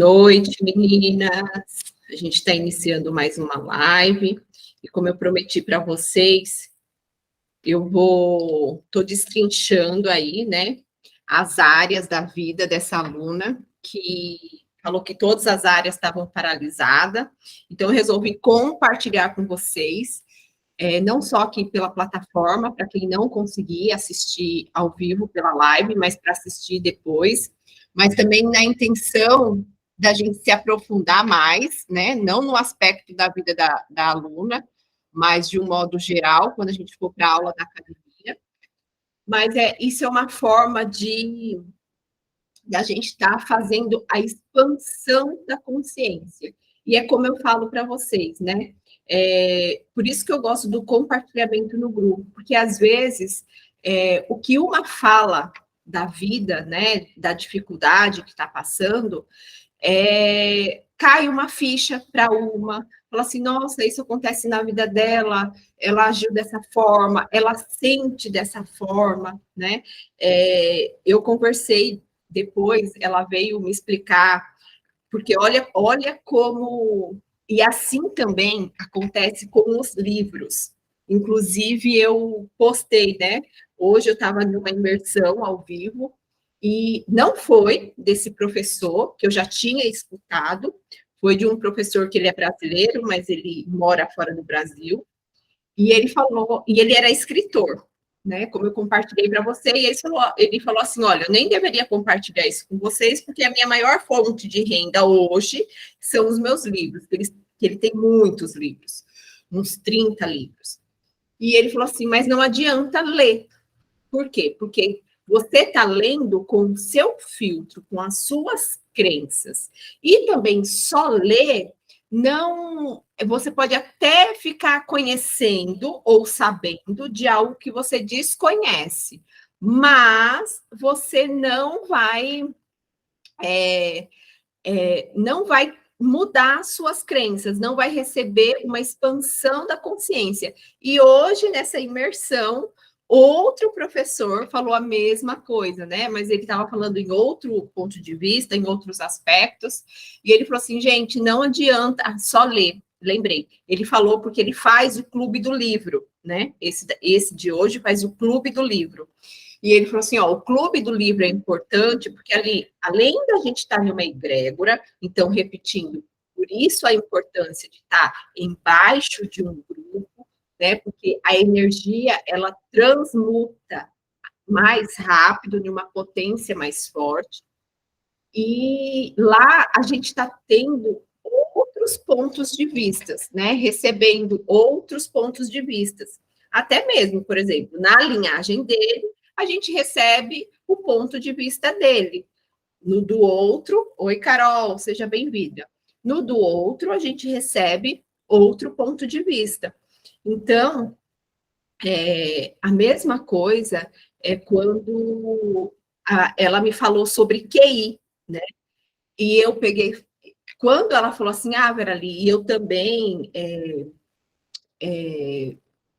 Noite, meninas. A gente está iniciando mais uma live e como eu prometi para vocês, estou destrinchando aí, né, as áreas da vida dessa aluna que falou que todas as áreas estavam paralisadas. Então eu resolvi compartilhar com vocês, não só aqui pela plataforma, para quem não conseguir assistir ao vivo pela live, mas para assistir depois, mas também na intenção da gente se aprofundar mais, né? Não no aspecto da vida da aluna, mas de um modo geral, quando a gente for para a aula da academia. Mas isso é uma forma de a gente estar fazendo a expansão da consciência. E é como eu falo para vocês, né? Por isso que eu gosto do compartilhamento no grupo, porque às vezes o que uma fala da vida, né, da dificuldade que está passando, cai uma ficha para uma, fala assim, nossa, isso acontece na vida dela, ela agiu dessa forma, ela sente dessa forma, né? Eu conversei depois, ela veio me explicar, porque olha como... E assim também acontece com os livros. Inclusive, eu postei, né? Hoje eu estava numa imersão ao vivo, e não foi desse professor, que eu já tinha escutado, foi de um professor que ele é brasileiro, mas ele mora fora do Brasil, e ele falou, e ele era escritor, né? Como eu compartilhei para você, e ele falou assim: olha, eu nem deveria compartilhar isso com vocês, porque a minha maior fonte de renda hoje são os meus livros, que ele tem muitos livros, uns 30 livros. E ele falou assim: mas não adianta ler. Por quê? Porque você está lendo com o seu filtro, com as suas crenças. E também só ler, não. Você pode até ficar conhecendo ou sabendo de algo que você desconhece, mas você não vai. Não vai mudar suas crenças, não vai receber uma expansão da consciência. E hoje, nessa imersão, outro professor falou a mesma coisa, né? Mas ele estava falando em outro ponto de vista, em outros aspectos, e ele falou assim, gente, não adianta só ler. Lembrei, ele falou porque ele faz o clube do livro, né? Esse de hoje faz o clube do livro. E ele falou assim, ó, o clube do livro é importante, porque ali, além da gente estar em uma egrégora, então, repetindo, por isso a importância de estar embaixo de um grupo, né? Porque a energia, ela transmuta mais rápido, em uma potência mais forte. E lá a gente está tendo outros pontos de vista, né? Recebendo outros pontos de vista. Até mesmo, por exemplo, na linhagem dele, a gente recebe o ponto de vista dele. No do outro, oi, Carol, seja bem-vinda. No do outro, a gente recebe outro ponto de vista. Então, a mesma coisa é quando ela me falou sobre QI, né? E eu peguei... Quando ela falou assim, Verali, e eu também...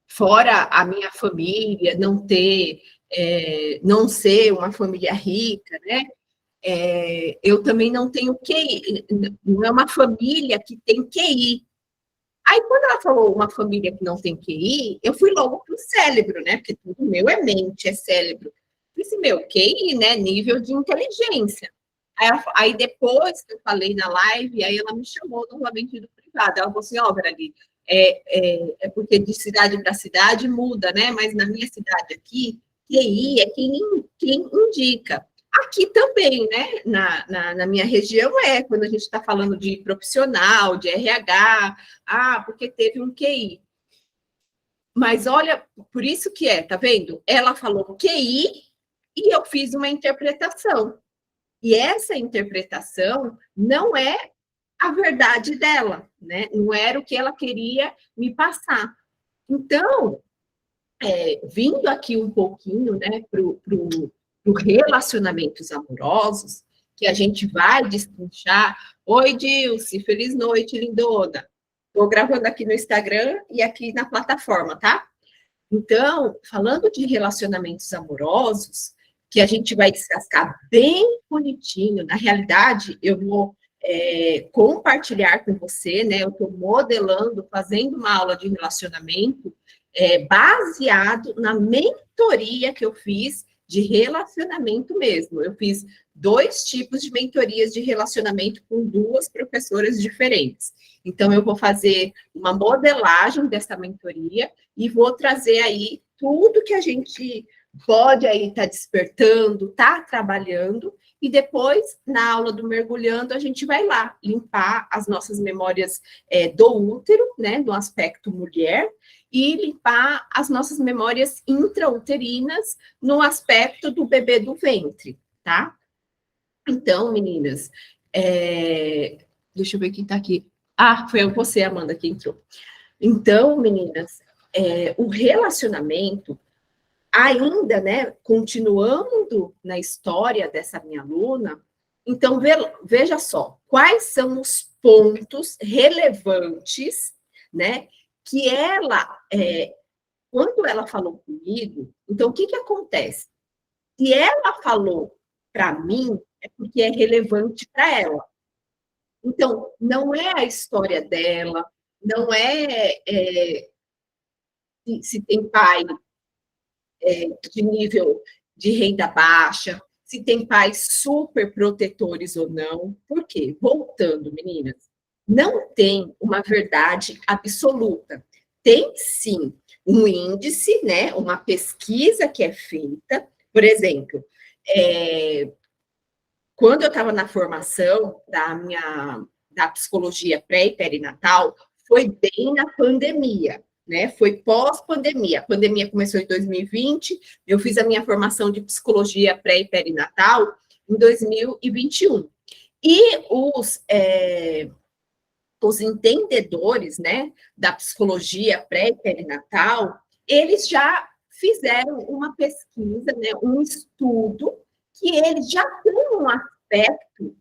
fora a minha família, não ser uma família rica, né? Eu também não tenho QI, não é uma família que tem QI. Aí, quando ela falou uma família que não tem QI, eu fui logo para o cérebro, né? Porque tudo meu é mente, é cérebro. Eu disse, QI, né? Nível de inteligência. Aí depois que eu falei na live, aí ela me chamou novamente do privado. Ela falou assim, Verali, é porque de cidade para cidade muda, né? Mas na minha cidade aqui, QI é quem indica. Aqui também, né? Na minha região quando a gente está falando de profissional, de RH, porque teve um QI. Mas olha, por isso que tá vendo? Ela falou QI e eu fiz uma interpretação. E essa interpretação não é a verdade dela, né? Não era o que ela queria me passar. Então, vindo aqui um pouquinho, né, para relacionamentos amorosos, que a gente vai destrinchar. Oi, Dilce, feliz noite, lindona. Estou gravando aqui no Instagram e aqui na plataforma, tá? Então, falando de relacionamentos amorosos, que a gente vai descascar bem bonitinho, na realidade, eu vou compartilhar com você, né? Eu estou modelando, fazendo uma aula de relacionamento baseado na mentoria que eu fiz de relacionamento mesmo. Eu fiz 2 tipos de mentorias de relacionamento com 2 professoras diferentes. Então, eu vou fazer uma modelagem dessa mentoria e vou trazer aí tudo que a gente pode aí estar despertando, tá trabalhando, e depois, na aula do mergulhando, a gente vai lá limpar as nossas memórias do útero, né, do aspecto mulher, e limpar as nossas memórias intrauterinas no aspecto do bebê do ventre, tá? Então, meninas, deixa eu ver quem tá aqui. Ah, foi você, Amanda, que entrou. Então, meninas, o relacionamento, ainda, né, continuando na história dessa minha aluna, então, veja só, quais são os pontos relevantes, né, que ela, quando ela falou comigo, então, o que que acontece? Se ela falou para mim, é porque é relevante para ela. Então, não é a história dela, não se tem pai de nível de renda baixa, se tem pais super protetores ou não. Por quê? Voltando, meninas, não tem uma verdade absoluta. Tem sim um índice, né? Uma pesquisa que é feita, por exemplo, quando eu estava na formação da psicologia pré e perinatal, foi bem na pandemia, né? Foi pós-pandemia. A pandemia começou em 2020, eu fiz a minha formação de psicologia pré e perinatal em 2021. E os entendedores, né, da psicologia pré e perinatal, eles já fizeram uma pesquisa, né, um estudo, que eles já têm um aspecto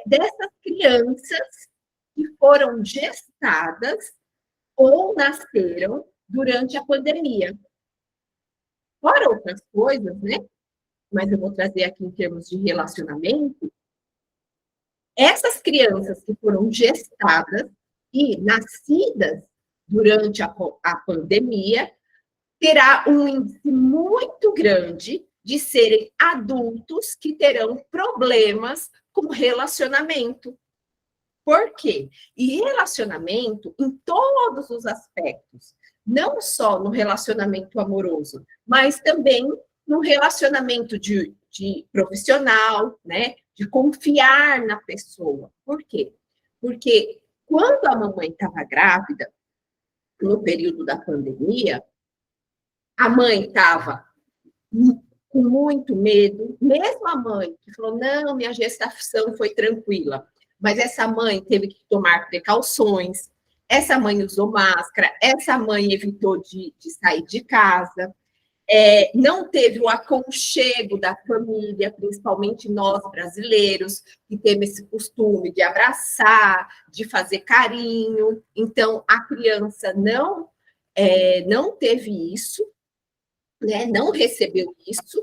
dessas crianças que foram gestadas ou nasceram durante a pandemia. Fora outras coisas, né? Mas eu vou trazer aqui em termos de relacionamento. Essas crianças que foram gestadas e nascidas durante a pandemia terá um índice muito grande de serem adultos que terão problemas com relacionamento. Por quê? E relacionamento em todos os aspectos, não só no relacionamento amoroso, mas também no relacionamento de profissional, né? De confiar na pessoa. Por quê? Porque quando a mamãe estava grávida, no período da pandemia, a mãe estava com muito medo, mesmo a mãe que falou, não, minha gestação foi tranquila, mas essa mãe teve que tomar precauções, essa mãe usou máscara, essa mãe evitou de sair de casa, não teve o aconchego da família, principalmente nós brasileiros, que temos esse costume de abraçar, de fazer carinho, então a criança não teve isso, né, não recebeu isso,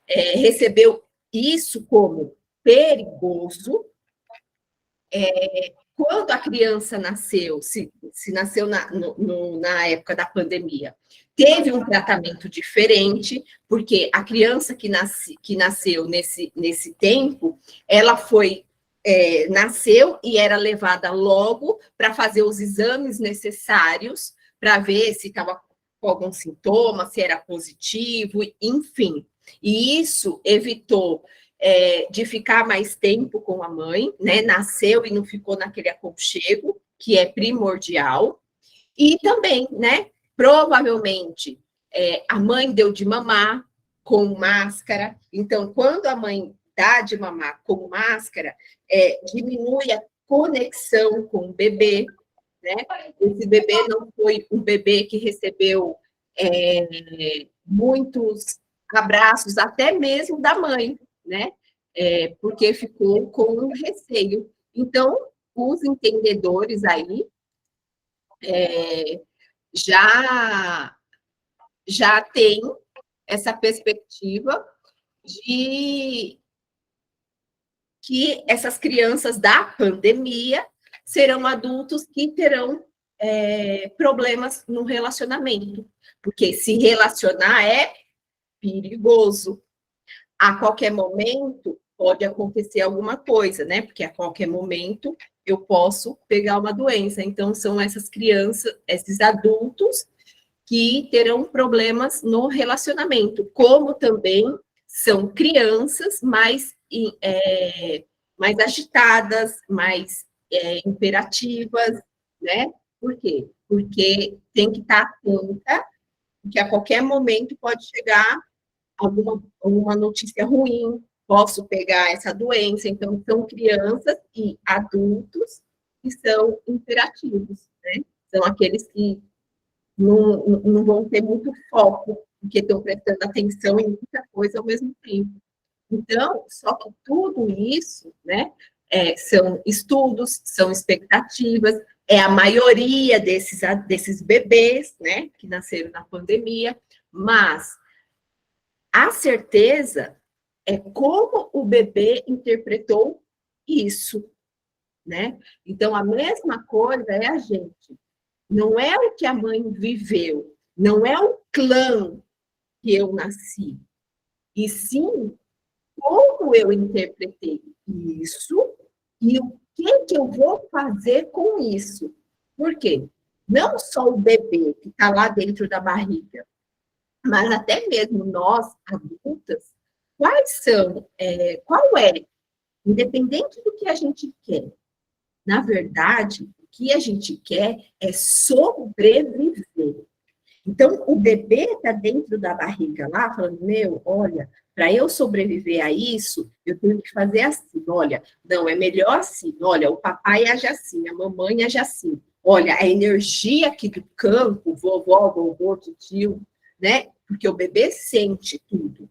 recebeu isso como perigoso. Quando a criança nasceu, se nasceu na época da pandemia, teve um tratamento diferente, porque a criança que nasceu nesse tempo, ela nasceu e era levada logo para fazer os exames necessários para ver se estava com algum sintoma, se era positivo, enfim. E isso evitou de ficar mais tempo com a mãe, né? Nasceu e não ficou naquele aconchego, que é primordial. E também, né? Provavelmente a mãe deu de mamar com máscara. Então, quando a mãe dá de mamar com máscara, diminui a conexão com o bebê, né? Esse bebê não foi um bebê que recebeu muitos abraços, até mesmo da mãe, né? Porque ficou com receio. Então, os entendedores aí já já têm essa perspectiva de que essas crianças da pandemia serão adultos que terão problemas no relacionamento, porque se relacionar é perigoso. A qualquer momento pode acontecer alguma coisa, né? Porque a qualquer momento eu posso pegar uma doença. Então, são essas crianças, esses adultos que terão problemas no relacionamento, como também são crianças mais agitadas, mais imperativas, né? Por quê? Porque tem que estar atenta, porque a qualquer momento pode chegar alguma notícia ruim, posso pegar essa doença. Então, são crianças e adultos que são imperativos, né? São aqueles que não vão ter muito foco, porque estão prestando atenção em muita coisa ao mesmo tempo. Então, só que tudo isso, né, são estudos, são expectativas, é a maioria desses bebês, né, que nasceram na pandemia, mas a certeza é como o bebê interpretou isso, né? Então, a mesma coisa é a gente. Não é o que a mãe viveu, não é o clã que eu nasci, e sim como eu interpretei isso e o que eu vou fazer com isso. Por quê? Não só o bebê que está lá dentro da barriga, mas até mesmo nós, adultas, qual é, independente do que a gente quer, na verdade, o que a gente quer é sobreviver. Então, o bebê está dentro da barriga lá, falando, olha, para eu sobreviver a isso, eu tenho que fazer assim, olha, não, é melhor assim, olha, o papai age assim, a mamãe age assim, olha, a energia aqui do campo, vovó, vovô, tio, né? Porque o bebê sente tudo.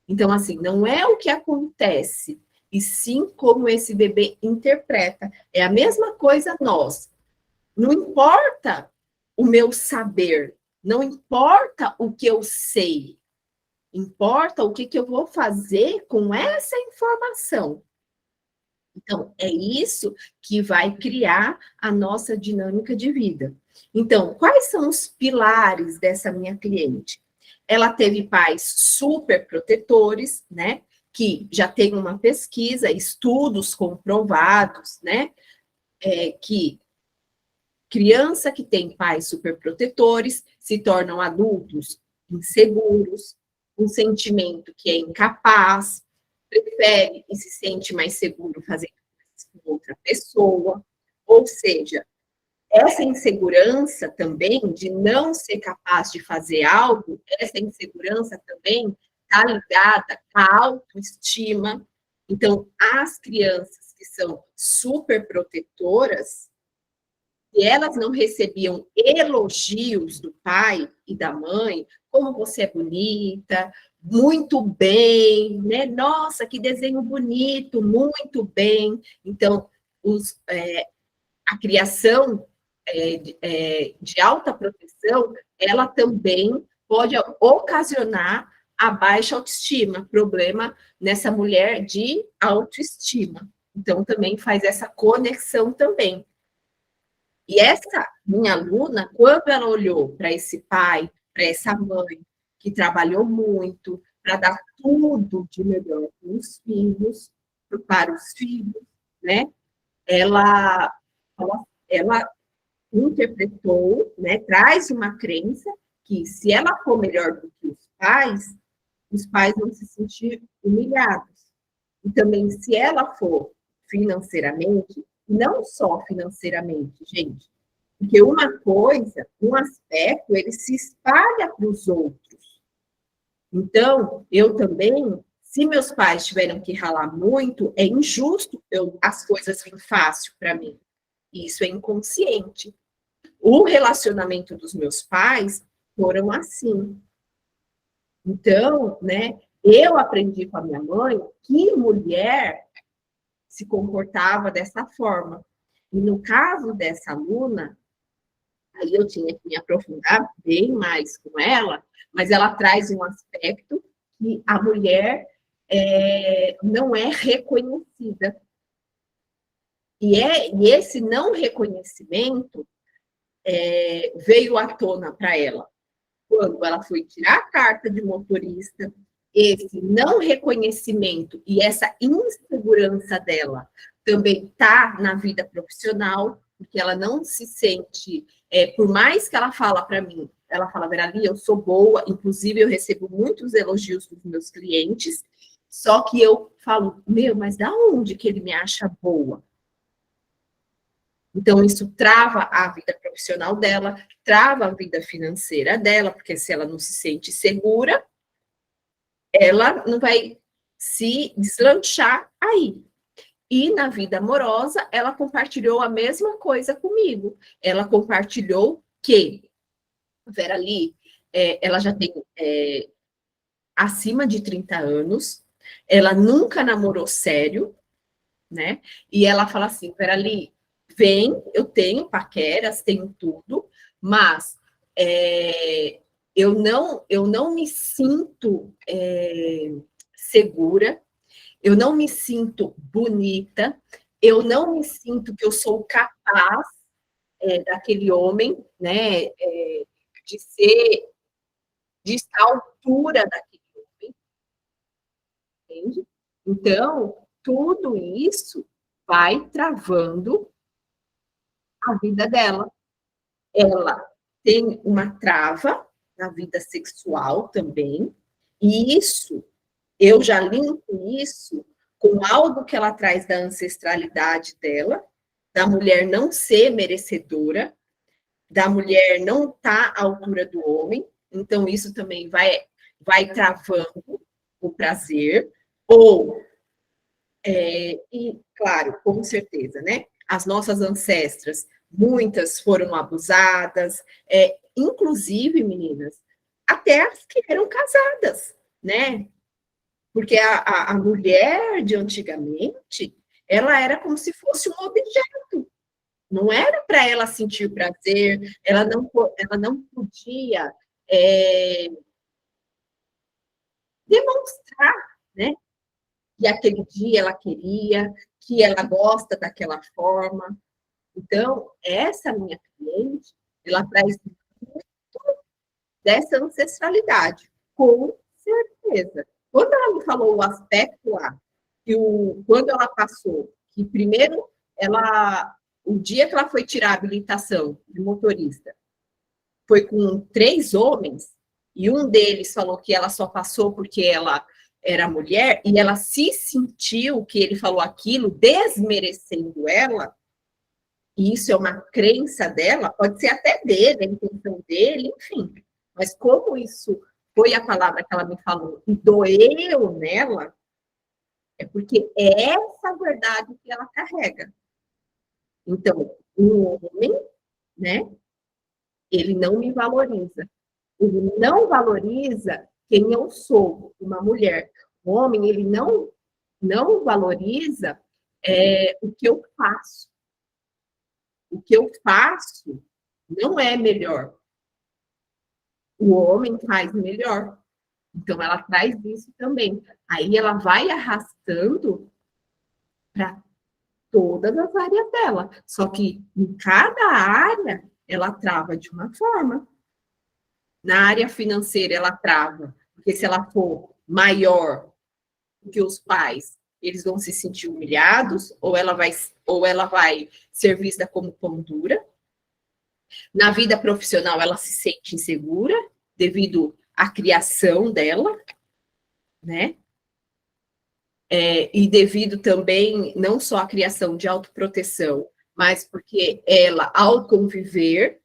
Então, assim, não é o que acontece, e sim como esse bebê interpreta. É a mesma coisa nós. Não importa o meu saber, não importa o que eu sei, importa o que eu vou fazer com essa informação. Então, é isso que vai criar a nossa dinâmica de vida. Então, quais são os pilares dessa minha cliente? Ela teve pais super protetores, né? Que já tem uma pesquisa, estudos comprovados, né? Que criança que tem pais superprotetores se tornam adultos inseguros, um sentimento que é incapaz, prefere e se sente mais seguro fazendo coisas com outra pessoa. Ou seja, essa insegurança também de não ser capaz de fazer algo, essa insegurança também está ligada à autoestima. Então, as crianças que são superprotetoras, se elas não recebiam elogios do pai e da mãe, como você é bonita, muito bem, né? Nossa, que desenho bonito, muito bem. Então, a criação de alta proteção, ela também pode ocasionar a baixa autoestima, problema nessa mulher de autoestima. Então, também faz essa conexão também. E essa minha aluna, quando ela olhou para esse pai, para essa mãe, que trabalhou muito para dar tudo de melhor para os filhos, né? Ela interpretou, né? Traz uma crença que se ela for melhor do que os pais vão se sentir humilhados. E também, se ela for financeiramente, não só financeiramente, gente, porque uma coisa, um aspecto, ele se espalha para os outros. Então, eu também, se meus pais tiveram que ralar muito, é injusto as coisas virem fácil para mim. Isso é inconsciente. O relacionamento dos meus pais foram assim. Então, né, eu aprendi com a minha mãe que mulher se comportava dessa forma. E no caso dessa aluna, aí eu tinha que me aprofundar bem mais com ela, mas ela traz um aspecto que a mulher não é reconhecida. E esse não reconhecimento veio à tona para ela quando ela foi tirar a carta de motorista. Esse não reconhecimento e essa insegurança dela também está na vida profissional, porque ela não se sente, por mais que ela fala para mim, ela fala, Verali, eu sou boa, inclusive eu recebo muitos elogios dos meus clientes, só que eu falo, mas da onde que ele me acha boa? Então, isso trava a vida profissional dela, trava a vida financeira dela, porque se ela não se sente segura, ela não vai se deslanchar aí. E na vida amorosa, ela compartilhou a mesma coisa comigo. Ela compartilhou que, Verali, ela já tem acima de 30 anos, ela nunca namorou sério, né? E ela fala assim, Verali, vem, eu tenho paqueras, tenho tudo, mas eu não me sinto segura, eu não me sinto bonita, eu não me sinto que eu sou capaz daquele homem, né, de estar à altura daquele homem, entende? Então, tudo isso vai travando a vida dela. Ela tem uma trava na vida sexual também, e isso, eu já limpo isso com algo que ela traz da ancestralidade dela, da mulher não ser merecedora, da mulher não estar à altura do homem, então isso também vai travando o prazer, ou, e claro, com certeza, né? As nossas ancestras, muitas foram abusadas, inclusive, meninas, até as que eram casadas, né? Porque a mulher de antigamente, ela era como se fosse um objeto. Não era para ela sentir prazer, ela não podia demonstrar, né? Que aquele dia ela queria, que ela gosta daquela forma. Então, essa minha cliente, ela traz muito dessa ancestralidade, com certeza. Quando ela me falou o aspecto lá, quando ela passou, que primeiro o dia que ela foi tirar a habilitação de motorista, foi com 3 homens, e um deles falou que ela só passou porque ela era mulher, e ela se sentiu que ele falou aquilo, desmerecendo ela, e isso é uma crença dela, pode ser até dele, a intenção dele, enfim. Mas como isso foi a palavra que ela me falou e doeu nela, é porque é essa verdade que ela carrega. Então, um homem, né, ele não me valoriza. Ele não valoriza quem eu sou, uma mulher. O homem, ele não valoriza o que eu faço. O que eu faço não é melhor. O homem faz melhor. Então, ela traz isso também. Aí, ela vai arrastando para todas as áreas dela. Só que, em cada área, ela trava de uma forma. Na área financeira, ela trava. Porque se ela for maior que os pais, eles vão se sentir humilhados, ou ela vai ser vista como pão dura. Na vida profissional, ela se sente insegura devido à criação dela, né? E devido também, não só à criação de autoproteção, mas porque ela, ao conviver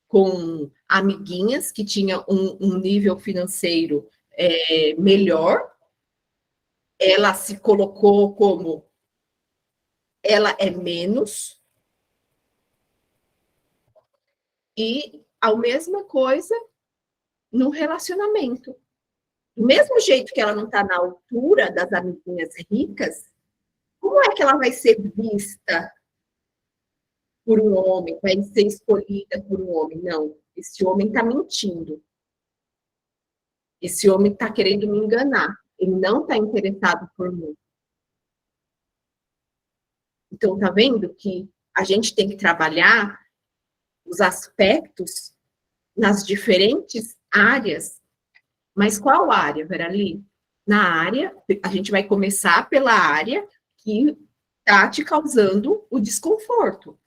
com amiguinhas que tinham um nível financeiro melhor, ela se colocou como ela é menos, e a mesma coisa no relacionamento. Do mesmo jeito que ela não está na altura das amiguinhas ricas, como é que ela vai ser vista por um homem, vai ser escolhida por um homem? Não, esse homem está mentindo. Esse homem está querendo me enganar. Ele não está interessado por mim. Então, tá vendo que a gente tem que trabalhar os aspectos nas diferentes áreas. Mas qual área, Verali? Na área, a gente vai começar pela área que está te causando o desconforto.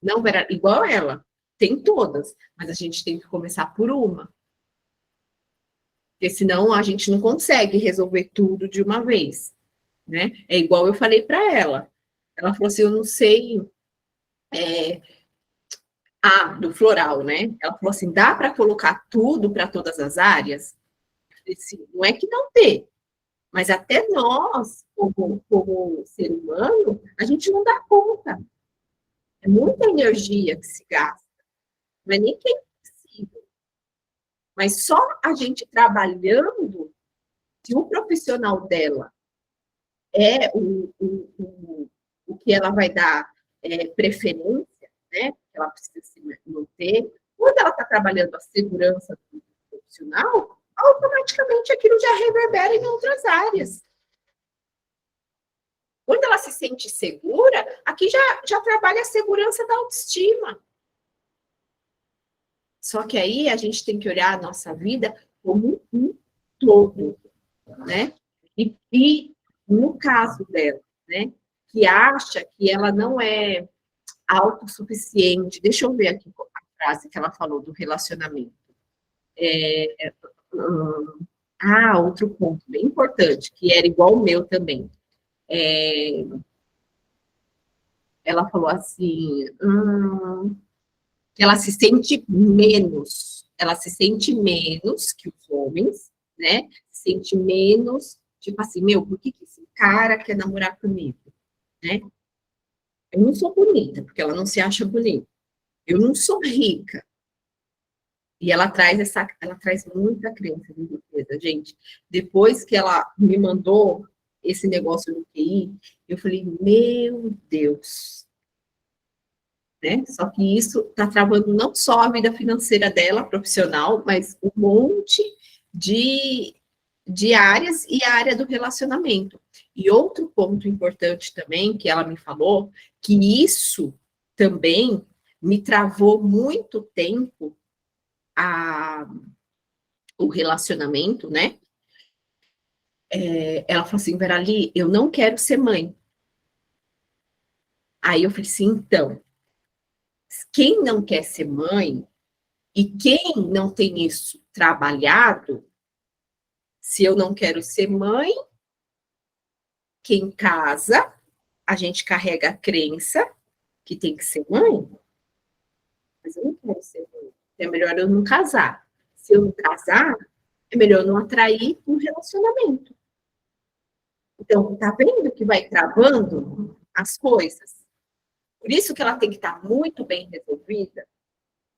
Não, Verali, igual ela. Tem todas, mas a gente tem que começar por uma. Porque senão a gente não consegue resolver tudo de uma vez, né? É igual eu falei para ela. Ela falou assim, eu não sei... do floral, né? Ela falou assim, dá para colocar tudo para todas as áreas? Eu falei assim, não é que não dê, mas até nós, como ser humano, a gente não dá conta. É muita energia que se gasta. Não é nem que é impossível. Mas só a gente trabalhando, se o profissional dela é o que ela vai dar preferência, né? Ela precisa se manter. Quando ela está trabalhando a segurança do profissional, automaticamente aquilo já reverbera em outras áreas. Quando ela se sente segura, aqui já trabalha a segurança da autoestima. Só que aí a gente tem que olhar a nossa vida como um todo, né? E no caso dela, né? Que acha que ela não é autossuficiente. Deixa eu ver aqui a frase que ela falou do relacionamento. Outro ponto bem importante, que era igual o meu também. Ela falou assim, que ela se sente menos que os homens, né? Se sente menos, tipo assim, por que esse cara quer namorar comigo, né? Eu não sou bonita, porque ela não se acha bonita. Eu não sou rica. E ela traz muita crença de riqueza, gente. Depois que ela me mandou esse negócio do QI, eu falei, meu Deus, né? Só que isso está travando não só a vida financeira dela, profissional, mas um monte de áreas e a área do relacionamento. E outro ponto importante também que ela me falou, que isso também me travou muito tempo o relacionamento, né? Ela falou assim, Verali, eu não quero ser mãe. Aí eu falei assim, então, quem não quer ser mãe e quem não tem isso trabalhado, se eu não quero ser mãe, quem casa, a gente carrega a crença que tem que ser mãe, mas eu não quero ser mãe. É melhor eu não casar. Se eu não casar, é melhor eu não atrair um relacionamento. Então, tá vendo que vai travando as coisas? Por isso que ela tem que estar muito bem resolvida,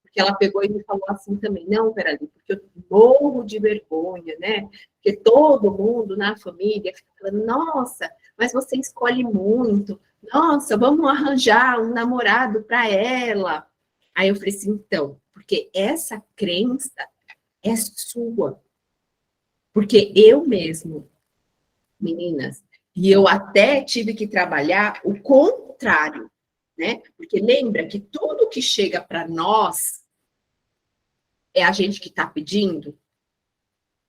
porque ela pegou e me falou assim também, não, peraí, porque eu morro de vergonha, né? Porque todo mundo na família fica falando, nossa, mas você escolhe muito, nossa, vamos arranjar um namorado para ela. Aí eu falei assim, então, porque essa crença é sua. Porque eu mesmo, meninas, e eu até tive que trabalhar o contrário, né? Porque lembra que tudo que chega para nós é a gente que está pedindo.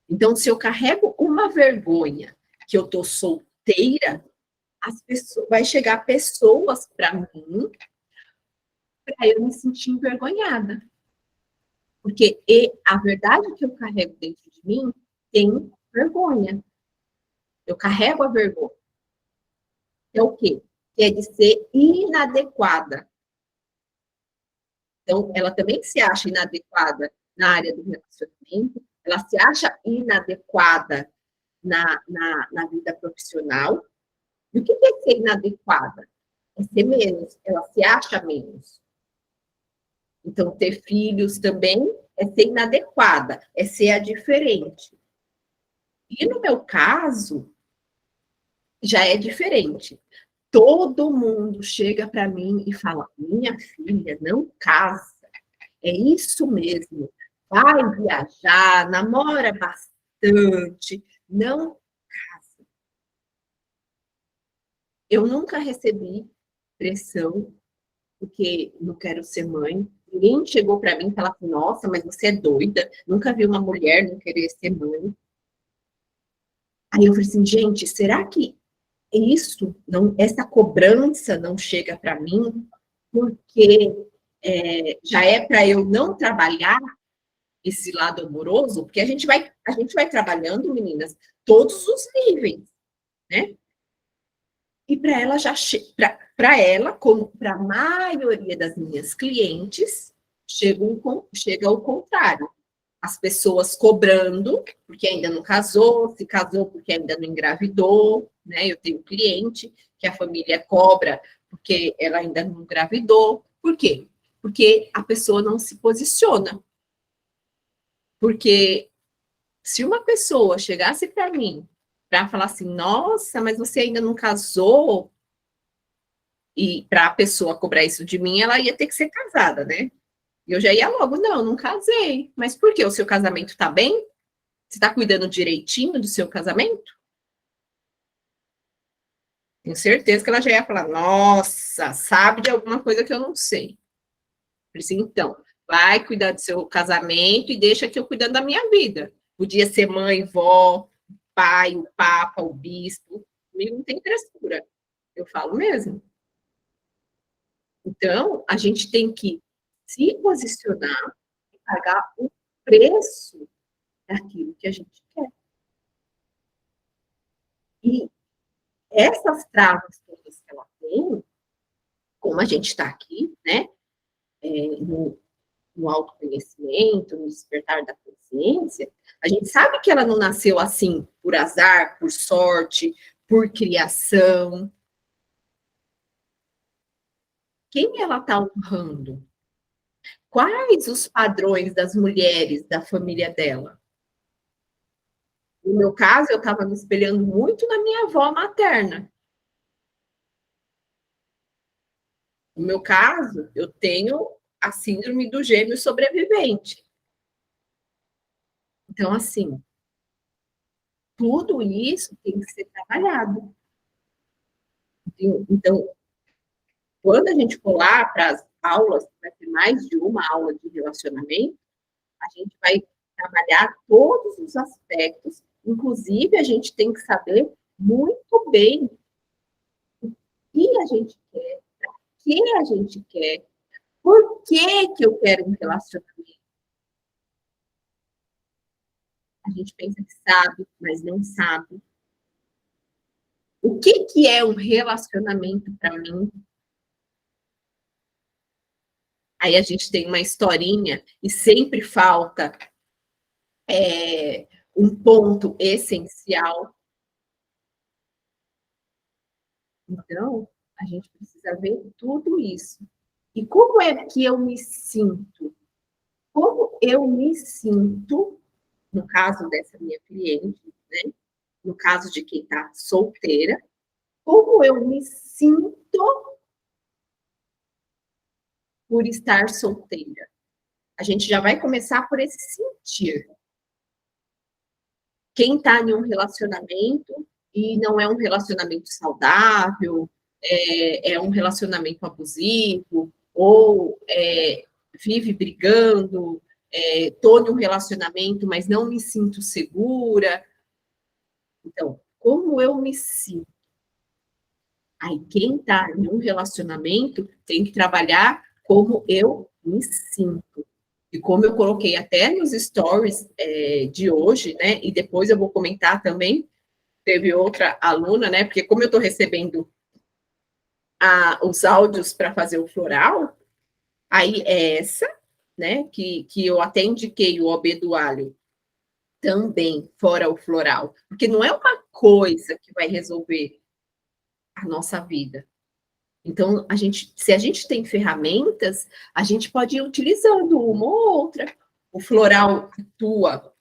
Então, se eu carrego uma vergonha que eu tô solteira, vai chegar pessoas para mim para eu me sentir envergonhada. Porque a verdade que eu carrego dentro de mim tem vergonha. Eu carrego a vergonha. É o quê? Que é de ser inadequada. Então, ela também se acha inadequada na área do relacionamento, ela se acha inadequada na vida profissional. E o que é ser inadequada? É ser menos, ela se acha menos. Então, ter filhos também é ser inadequada, é ser a diferente. E no meu caso, já é diferente. Todo mundo chega para mim e fala: minha filha, não casa. É isso mesmo. Vai viajar, namora bastante, não casa. Eu nunca recebi pressão, porque não quero ser mãe. Ninguém chegou para mim e falou assim, nossa, mas você é doida, nunca vi uma mulher não querer ser mãe. Aí eu falei assim, gente, será que isso, não, essa cobrança não chega para mim porque já é para eu não trabalhar esse lado amoroso? Porque a gente vai trabalhando, meninas, todos os níveis, né? E para ela já para ela, como para a maioria das minhas clientes, chega o contrário. As pessoas cobrando, porque ainda não casou, se casou porque ainda não engravidou, né? Eu tenho cliente que a família cobra porque ela ainda não engravidou. Por quê? Porque a pessoa não se posiciona. Porque se uma pessoa chegasse para mim para falar assim, nossa, mas você ainda não casou, e para a pessoa cobrar isso de mim, ela ia ter que ser casada, né? E eu já ia logo, não casei. Mas por quê? O seu casamento tá bem? Você está cuidando direitinho do seu casamento? Tenho certeza que ela já ia falar, nossa, sabe de alguma coisa que eu não sei. Falei assim, então, vai cuidar do seu casamento e deixa que eu cuidando da minha vida. Podia ser mãe, vó, pai, o papa, o bispo. Comigo não tem frescura. Eu falo mesmo. Então, a gente tem que se posicionar e pagar o preço daquilo que a gente quer. E essas travas todas que ela tem, como a gente está aqui, né, no autoconhecimento, no despertar da consciência, a gente sabe que ela não nasceu assim por azar, por sorte, por criação. Quem ela está honrando? Quais os padrões das mulheres da família dela? No meu caso, eu estava me espelhando muito na minha avó materna. No meu caso, eu tenho a síndrome do gêmeo sobrevivente. Então, assim, tudo isso tem que ser trabalhado. Então, quando a gente for lá para as aulas, vai ter mais de uma aula de relacionamento, a gente vai trabalhar todos os aspectos, inclusive a gente tem que saber muito bem o que a gente quer, o que a gente quer, por que eu quero um relacionamento. A gente pensa que sabe, mas não sabe. O que é um relacionamento para mim? Aí a gente tem uma historinha e sempre falta um ponto essencial. Então, a gente precisa ver tudo isso. E como é que eu me sinto? Como eu me sinto, no caso dessa minha cliente, né? No caso de quem está solteira, como eu me sinto por estar solteira? A gente já vai começar por esse sentir. Quem está em um relacionamento e não é um relacionamento saudável, é um relacionamento abusivo, ou vive brigando, estou em um relacionamento, mas não me sinto segura. Então, como eu me sinto? Aí, quem está em um relacionamento tem que trabalhar como eu me sinto. E como eu coloquei até nos stories de hoje, né? E depois eu vou comentar também, teve outra aluna, né? Porque como eu estou recebendo os áudios para fazer o floral, aí essa, né? Que eu até indiquei o OB do alho também, fora o floral. Porque não é uma coisa que vai resolver a nossa vida. Então, se a gente tem ferramentas, a gente pode ir utilizando uma ou outra. O floral atua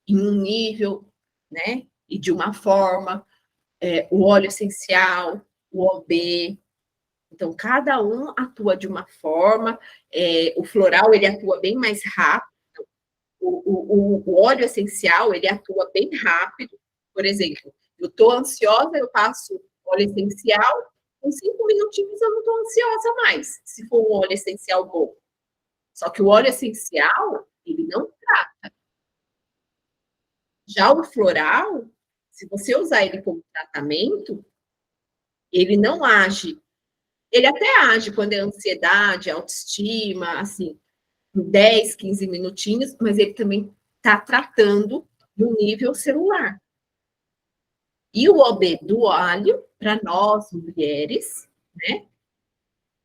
em um nível, né? E de uma forma, o óleo essencial, o OB. Então, cada um atua de uma forma. O floral, ele atua bem mais rápido. O óleo essencial, ele atua bem rápido. Por exemplo, eu estou ansiosa, eu passo óleo essencial, com 5 minutinhos eu não estou ansiosa mais, se for um óleo essencial bom. Só que o óleo essencial, ele não trata. Já o floral, se você usar ele como tratamento, ele não age. Ele até age quando é ansiedade, autoestima, assim, em 10, 15 minutinhos, mas ele também está tratando no nível celular. E o OB do alho, para nós mulheres, né?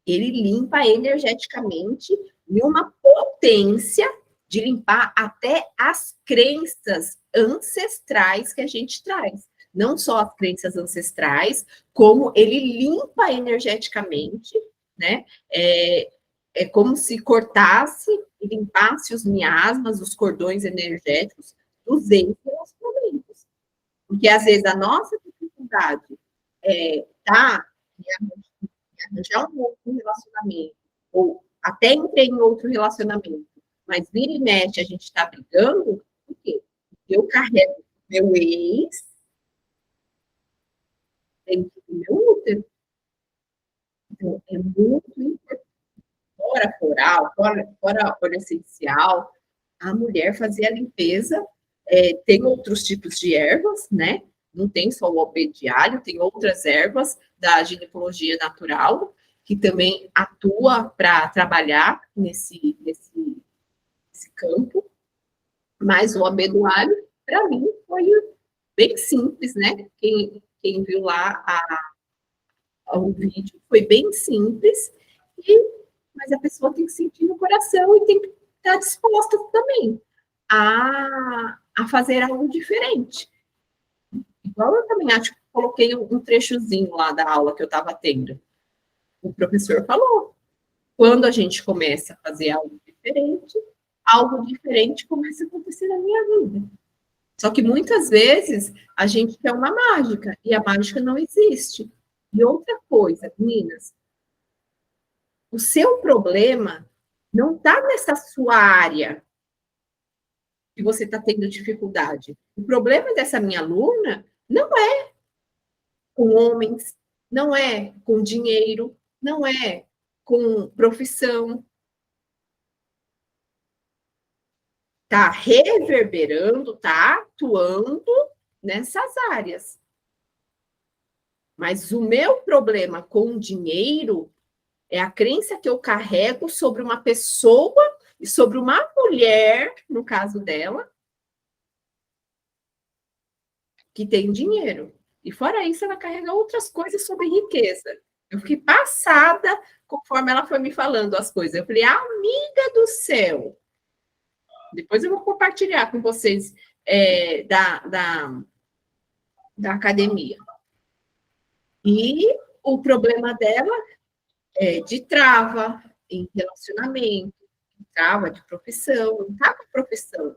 Ele limpa energeticamente e uma potência de limpar até as crenças ancestrais que a gente traz. Não só as crenças ancestrais, como ele limpa energeticamente, né? É como se cortasse e limpasse os miasmas, os cordões energéticos dos ex-relacionamentos. Porque, às vezes, a nossa dificuldade tá arranjar um outro relacionamento, ou até entrei em outro relacionamento, mas vira e mexe a gente está brigando, por quê? Eu carrego meu ex dentro do meu útero. Então, é muito importante. Fora floral, fora óleo essencial, a mulher fazer a limpeza. Tem outros tipos de ervas, né? Não tem só o OB de alho, tem outras ervas da ginecologia natural, que também atua para trabalhar nesse campo. Mas o OB do alho, para mim, foi bem simples, né? Quem viu lá o vídeo foi bem simples, mas a pessoa tem que sentir no coração e tem que estar disposta também a fazer algo diferente. Igual eu também acho que coloquei um trechozinho lá da aula que eu estava tendo. O professor falou, quando a gente começa a fazer algo diferente começa a acontecer na minha vida. Só que muitas vezes a gente quer uma mágica, e a mágica não existe. E outra coisa, meninas, o seu problema não está nessa sua área que você está tendo dificuldade. O problema dessa minha aluna não é com homens, não é com dinheiro, não é com profissão. Está reverberando, está atuando nessas áreas. Mas o meu problema com o dinheiro é a crença que eu carrego sobre uma pessoa e sobre uma mulher, no caso dela, que tem dinheiro. E fora isso, ela carrega outras coisas sobre riqueza. Eu fiquei passada conforme ela foi me falando as coisas. Eu falei, amiga do céu. Depois eu vou compartilhar com vocês da academia. E o problema dela é de trava em relacionamento, trava de profissão, não está com profissão,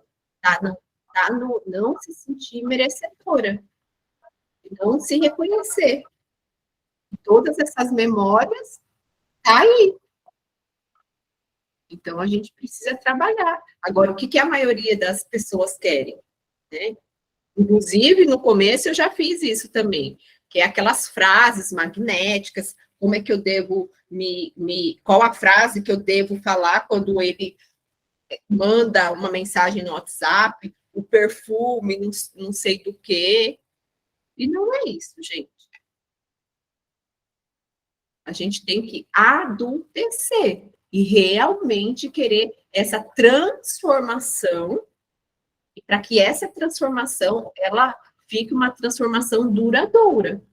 não se sentir merecedora, não se reconhecer. Todas essas memórias tá aí. Então a gente precisa trabalhar. Agora, o que a maioria das pessoas querem? Né? Inclusive, no começo eu já fiz isso também, que é aquelas frases magnéticas, como é que eu devo qual a frase que eu devo falar quando ele manda uma mensagem no WhatsApp, o perfume, não sei do que. E não é isso, gente. A gente tem que adultecer e realmente querer essa transformação, e para que essa transformação ela fique uma transformação duradoura.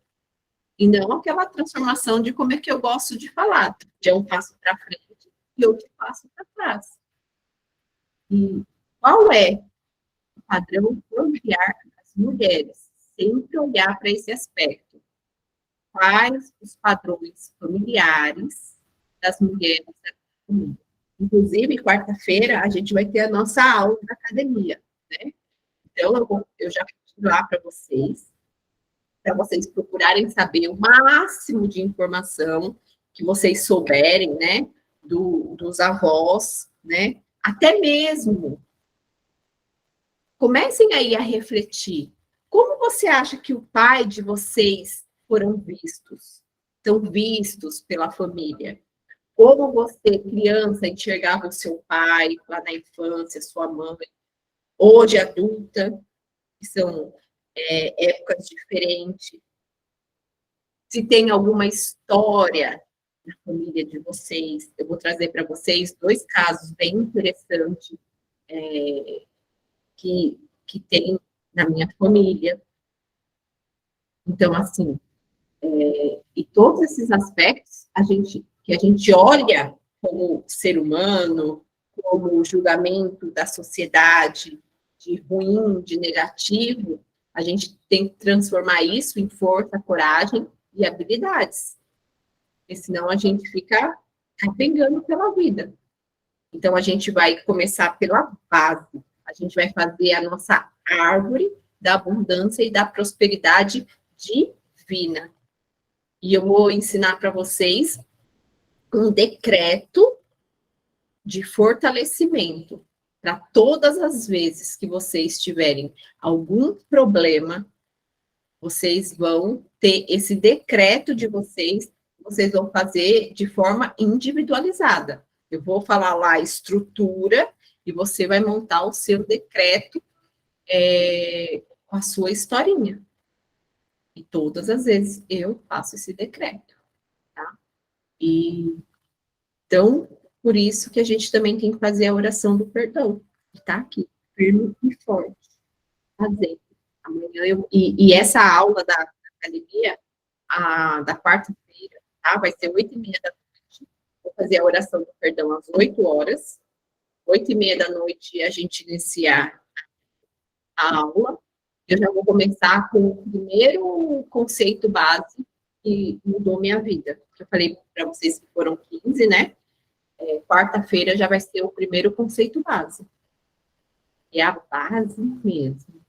E não aquela transformação de como é que eu gosto de falar, de um passo para frente e outro passo para trás. E qual é o padrão familiar das mulheres? Sempre olhar para esse aspecto. Quais os padrões familiares das mulheres da família? Inclusive, quarta-feira, a gente vai ter a nossa aula da academia, né? Então, eu já vou lá para vocês procurarem saber o máximo de informação que vocês souberem, né, dos avós, né, até mesmo comecem aí a refletir, Como você acha que o pai de vocês foram vistos? São vistos pela família? Como você, criança, enxergava o seu pai lá na infância, sua mãe, hoje adulta, que são épocas diferentes? Se tem alguma história na família de vocês, eu vou trazer para vocês 2 casos bem interessantes que tem na minha família. Então, assim, e todos esses aspectos que a gente olha como ser humano, como julgamento da sociedade, de ruim, de negativo, a gente tem que transformar isso em força, coragem e habilidades. Porque senão a gente fica capengando pela vida. Então, a gente vai começar pela base. A gente vai fazer a nossa árvore da abundância e da prosperidade divina. E eu vou ensinar para vocês um decreto de fortalecimento para todas as vezes que vocês tiverem algum problema, vocês vão ter esse decreto de vocês vão fazer de forma individualizada. Eu vou falar lá a estrutura e você vai montar o seu decreto com a sua historinha. E todas as vezes eu faço esse decreto, tá? E então, por isso que a gente também tem que fazer a oração do perdão, que tá aqui, firme e forte, fazendo. Amanhã e essa aula da academia, da quarta-feira, tá? Vai ser 8h30 da noite. Vou fazer a oração do perdão às 8 horas. 8h30 da noite a gente iniciar a aula. Eu já vou começar com o primeiro conceito base que mudou minha vida. Eu falei para vocês que foram 15, né? Quarta-feira já vai ser o primeiro conceito base. É a base mesmo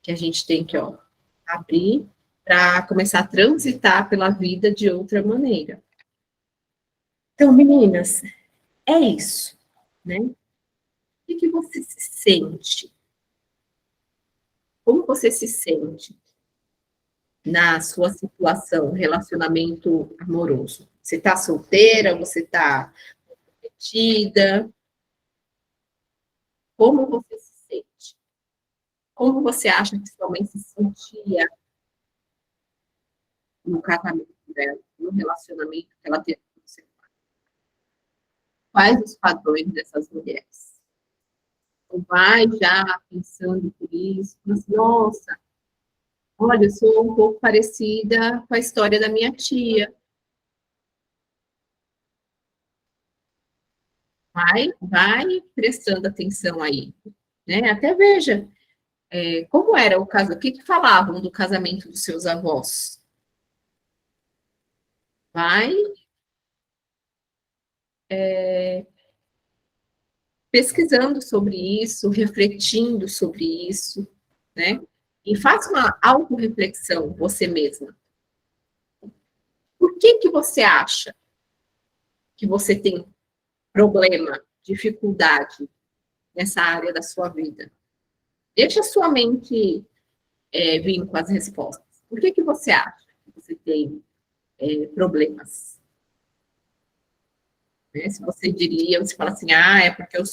que a gente tem que abrir para começar a transitar pela vida de outra maneira. Então, meninas, é isso, né? O que você se sente? Como você se sente na sua situação, relacionamento amoroso? Você está solteira? Você está comprometida? Como você se sente? Como você acha que sua mãe se sentia no casamento dela, no relacionamento que ela teve com você? Quais os padrões dessas mulheres? Não vai já pensando por isso, mas, nossa, olha, eu sou um pouco parecida com a história da minha tia. Vai prestando atenção aí, né? Até veja como era o caso, o que falavam do casamento dos seus avós. Vai pesquisando sobre isso, refletindo sobre isso, né? E faça uma autorreflexão você mesma. Por que você acha que você tem problema, dificuldade nessa área da sua vida? Deixa a sua mente vir com as respostas. Por que você acha que você tem problemas? Né? Se você diria, você fala assim, é porque eu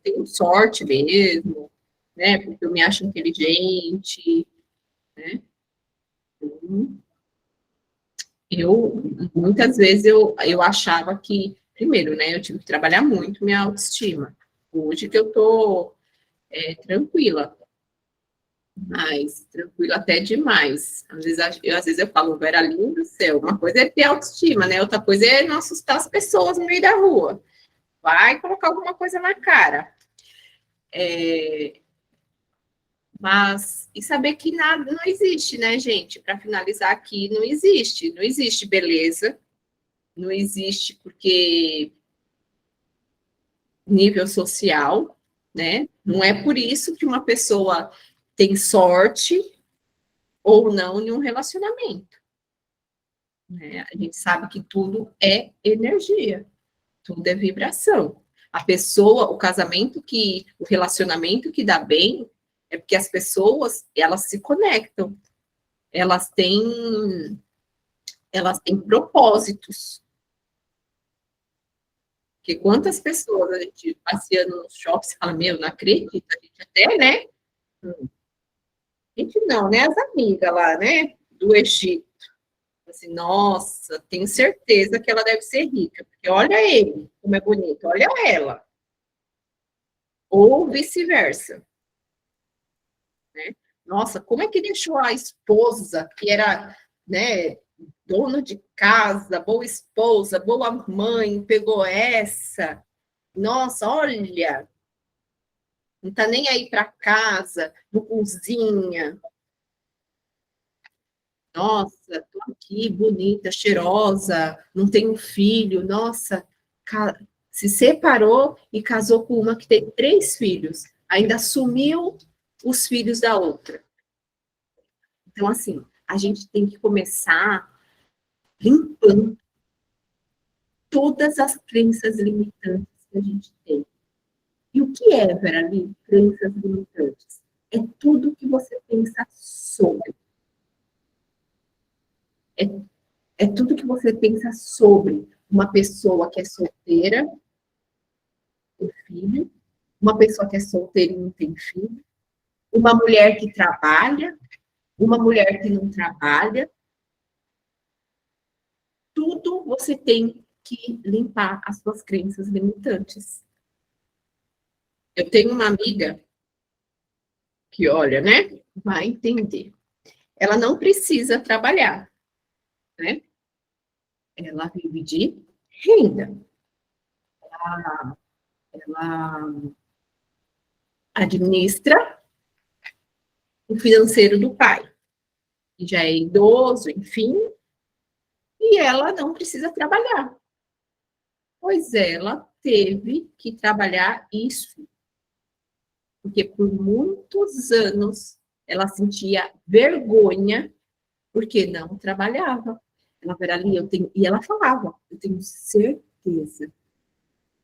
tenho sorte mesmo, né? Porque eu me acho inteligente, né? Muitas vezes eu achava que, primeiro, né, eu tive que trabalhar muito minha autoestima. Hoje que eu tô tranquila, mas tranquila até demais. Às vezes eu falo, Vera linda do céu, uma coisa é ter autoestima, né? Outra coisa é não assustar as pessoas no meio da rua. Vai colocar alguma coisa na cara. Mas, e saber que nada não existe, né, gente? Para finalizar aqui, não existe beleza, não existe porque nível social, né? Não é por isso que uma pessoa tem sorte ou não em um relacionamento, né? A gente sabe que tudo é energia, tudo é vibração. A pessoa, o relacionamento que dá bem É porque as pessoas, elas se conectam, elas têm, elas têm propósitos. Porque quantas pessoas a gente passeando nos shoppings fala, meu, não acredito, a gente até, né? A gente não, né? As amigas lá, né? Do Egito. Assim, nossa, tenho certeza que ela deve ser rica, porque olha ele, como é bonito, olha ela. Ou vice-versa, né? Nossa, como é que deixou a esposa, que era, né, dona de casa, boa esposa, boa mãe, pegou essa? Nossa, olha, não tá nem aí para casa, não cozinha. Nossa, tô aqui, bonita, cheirosa, não tenho filho. Nossa, se separou e casou com uma que tem 3 filhos. Ainda assumiu os filhos da outra. Então, assim, a gente tem que começar limpando todas as crenças limitantes que a gente tem. E o que é, Verali, crenças limitantes? É tudo que você pensa sobre. É, é tudo que você pensa sobre uma pessoa que é solteira, tem filho, uma pessoa que é solteira e não tem filho, uma mulher que trabalha, uma mulher que não trabalha. Tudo você tem que limpar as suas crenças limitantes. Eu tenho uma amiga que, olha, né, vai entender. Ela não precisa trabalhar, né? Ela vive de renda. Ela administra o financeiro do pai, que já é idoso, enfim, e ela não precisa trabalhar. Pois é, ela teve que trabalhar isso, porque por muitos anos ela sentia vergonha porque não trabalhava. Ela era ali, e ela falava, eu tenho certeza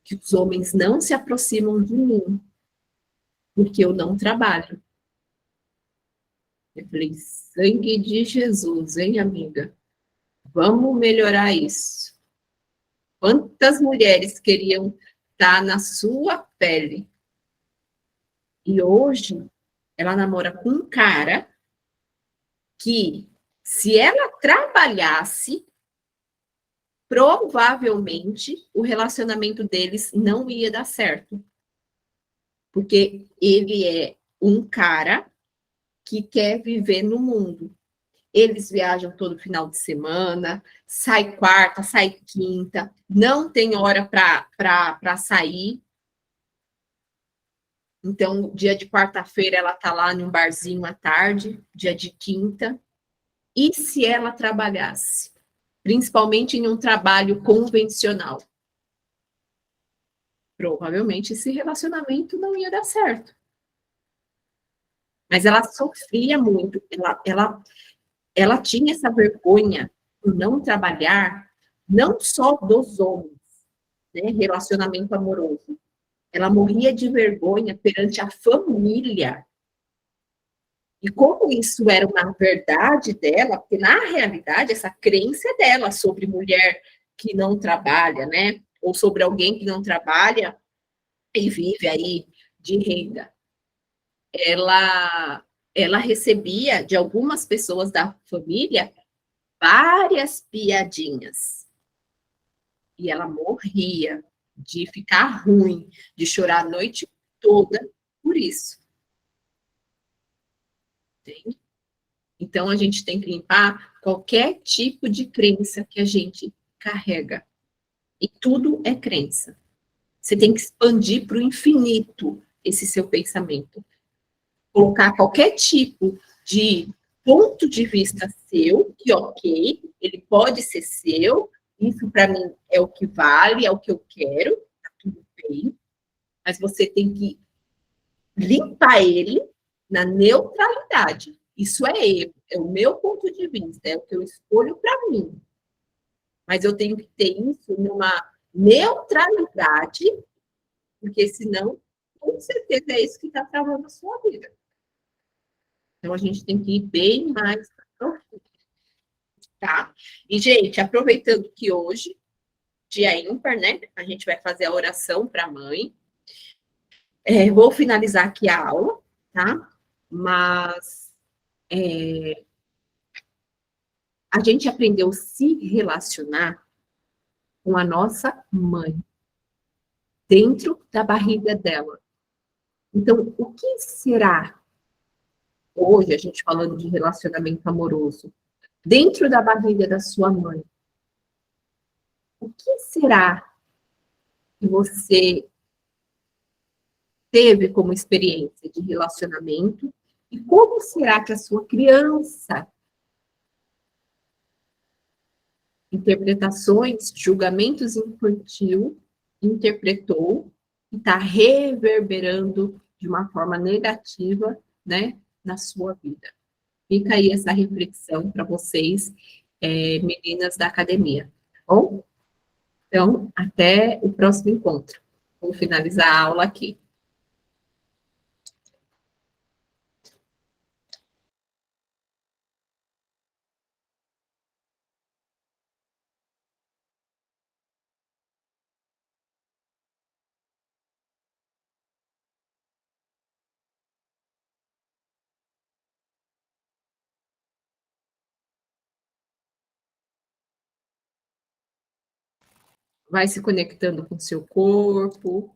que os homens não se aproximam de mim porque eu não trabalho. Eu falei, sangue de Jesus, hein, amiga? Vamos melhorar isso. Quantas mulheres queriam estar na sua pele? E hoje ela namora com um cara que, se ela trabalhasse, provavelmente o relacionamento deles não ia dar certo. Porque ele é um cara que quer viver no mundo. Eles viajam todo final de semana, sai quarta, sai quinta, não tem hora para sair. Então, dia de quarta-feira ela tá lá num barzinho à tarde, dia de quinta. E se ela trabalhasse? Principalmente em um trabalho convencional? Provavelmente esse relacionamento não ia dar certo. Mas ela sofria muito, ela tinha essa vergonha por não trabalhar, não só dos homens, né, relacionamento amoroso. Ela morria de vergonha perante a família. E como isso era uma verdade dela, porque na realidade essa crença é dela sobre mulher que não trabalha, né? Ou sobre alguém que não trabalha e vive aí de renda. Ela, ela recebia de algumas pessoas da família várias piadinhas. E ela morria de ficar ruim, de chorar a noite toda por isso. Entende? Então, a gente tem que limpar qualquer tipo de crença que a gente carrega. E tudo é crença. Você tem que expandir para o infinito esse seu pensamento. Colocar qualquer tipo de ponto de vista seu, que ok, ele pode ser seu, isso para mim é o que vale, é o que eu quero, tá tudo bem, mas você tem que limpar ele na neutralidade. Isso é eu, é o meu ponto de vista, é o que eu escolho para mim. Mas eu tenho que ter isso numa neutralidade, porque senão, com certeza, é isso que está travando a sua vida. Então, a gente tem que ir bem mais profundo, tá? E, gente, aproveitando que hoje, dia ímpar, né? A gente vai fazer a oração para a mãe. Vou finalizar aqui a aula, tá? Mas a gente aprendeu a se relacionar com a nossa mãe, dentro da barriga dela. Então, o que será, hoje, a gente falando de relacionamento amoroso, dentro da barriga da sua mãe? O que será que você teve como experiência de relacionamento? E como será que a sua criança, interpretações, julgamentos infantil, interpretou e está reverberando de uma forma negativa, né, na sua vida? Fica aí essa reflexão para vocês, meninas da academia, tá bom? Então, até o próximo encontro. Vou finalizar a aula aqui. Vai se conectando com o seu corpo,